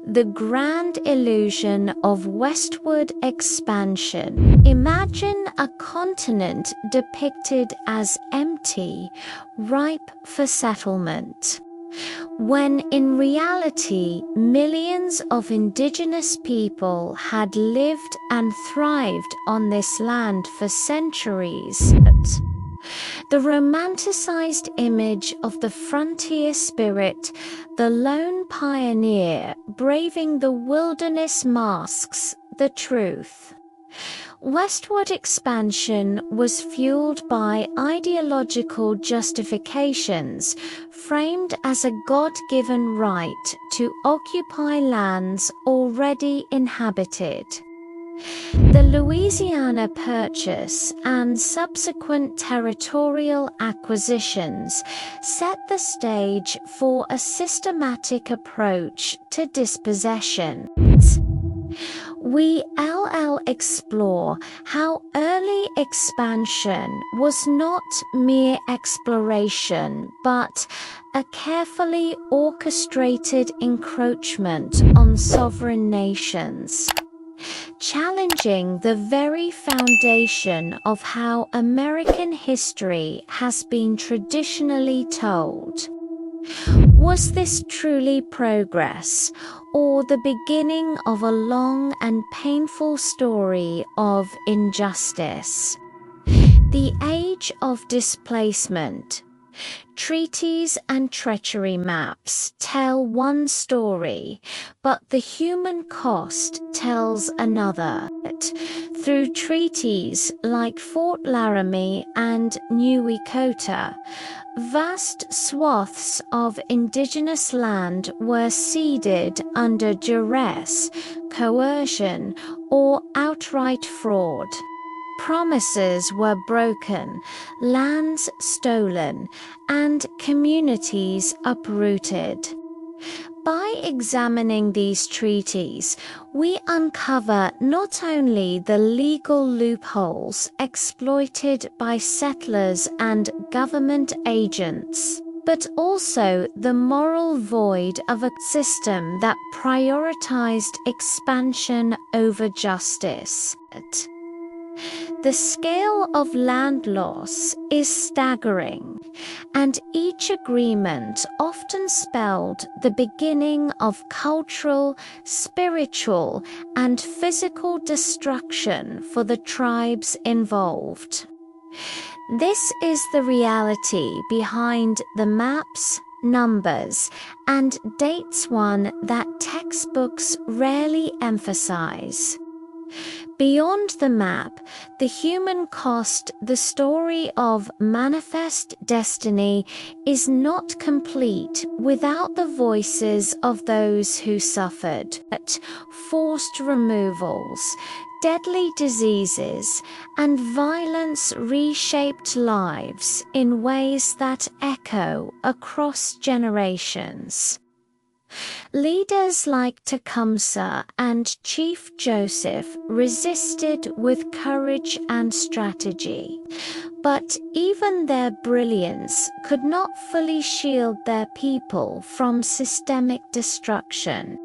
the grand illusion of westward expansion. Imagine a continent depicted as empty, ripe for settlement, when in reality millions of indigenous people had lived and thrived on this land for centuries. The romanticized image of the frontier spirit, the lone pioneer braving the wilderness, masks the truth. Westward expansion was fueled by ideological justifications, framed as a God-given right to occupy lands already inhabited. The Louisiana Purchase and subsequent territorial acquisitions set the stage for a systematic approach to dispossession. We'll explore how early expansion was not mere exploration but a carefully orchestrated encroachment on sovereign nations, challenging the very foundation of how American history has been traditionally told. Was this truly progress, or the beginning of a long and painful story of injustice? The Age of Displacement. Treaties and treachery maps tell one story, but the human cost tells another. Through treaties like Fort Laramie and New Echota, vast swaths of indigenous land were ceded under duress, coercion, or outright fraud. Promises were broken, lands stolen, and communities uprooted. By examining these treaties, we uncover not only the legal loopholes exploited by settlers and government agents, but also the moral void of a system that prioritized expansion over justice. The scale of land loss is staggering, and each agreement often spelled the beginning of cultural, spiritual, and physical destruction for the tribes involved. This is the reality behind the maps, numbers, and dates, one that textbooks rarely emphasize. Beyond the map, the human cost, the story of manifest destiny, is not complete without the voices of those who suffered. Forced removals, deadly diseases, and violence reshaped lives in ways that echo across generations. Leaders like Tecumseh and Chief Joseph resisted with courage and strategy, but even their brilliance could not fully shield their people from systemic destruction.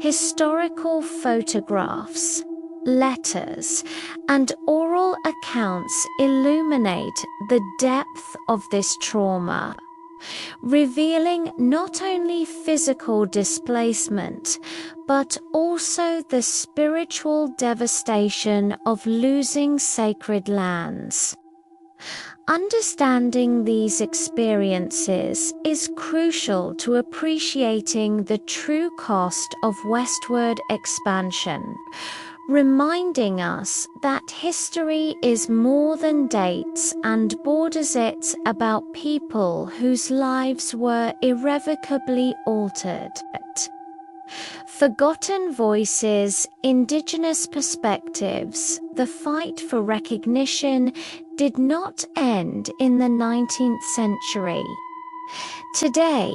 Historical photographs, letters, and oral accounts illuminate the depth of this trauma, revealing not only physical displacement, but also the spiritual devastation of losing sacred lands. Understanding these experiences is crucial to appreciating the true cost of westward expansion, reminding us that history is more than dates and borders. It's about people whose lives were irrevocably altered. Forgotten voices, indigenous perspectives. The fight for recognition did not end in the 19th century. Today,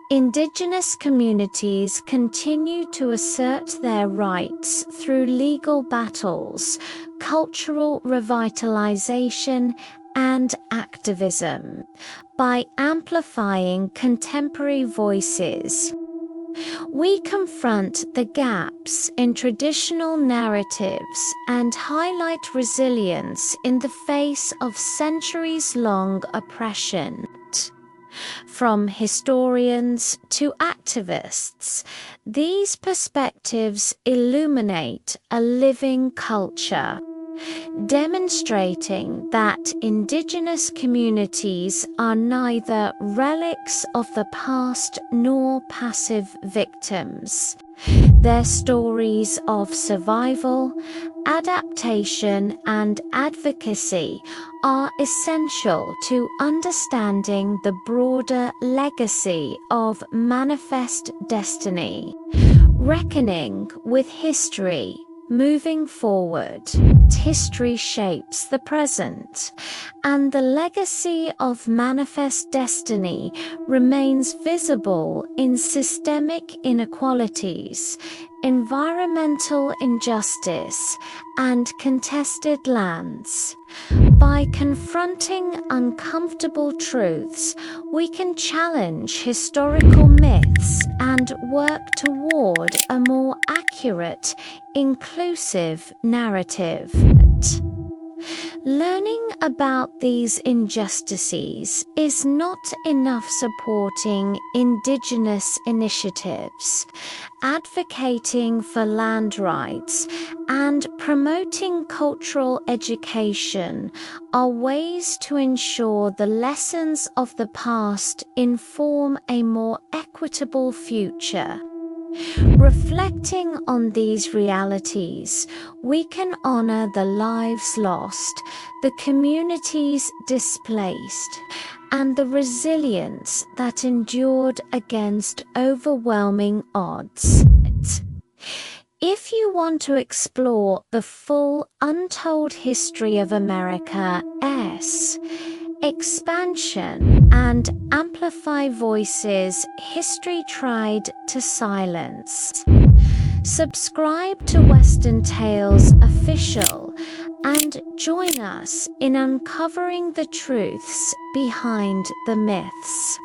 indigenous communities continue to assert their rights through legal battles, cultural revitalization, and activism. By amplifying contemporary voices, We confront the gaps in traditional narratives and highlight resilience in the face of centuries-long oppression. From historians to activists, these perspectives illuminate a living culture, demonstrating that Indigenous communities are neither relics of the past nor passive victims. Their stories of survival, adaptation, and advocacy are essential to understanding the broader legacy of Manifest Destiny. Reckoning with history. Moving forward, history shapes the present, and the legacy of Manifest Destiny remains visible in systemic inequalities, environmental injustice, and contested lands. By confronting uncomfortable truths, we can challenge historical myths and work toward a more accurate, inclusive narrative. Learning about these injustices is not enough. Supporting Indigenous initiatives, advocating for land rights, and promoting cultural education are ways to ensure the lessons of the past inform a more equitable future. Reflecting on these realities, we can honor the lives lost, the communities displaced, and the resilience that endured against overwhelming odds. If you want to explore the full untold history of America's expansion and amplify voices history tried to silence, subscribe to Western Tales Official and join us in uncovering the truths behind the myths.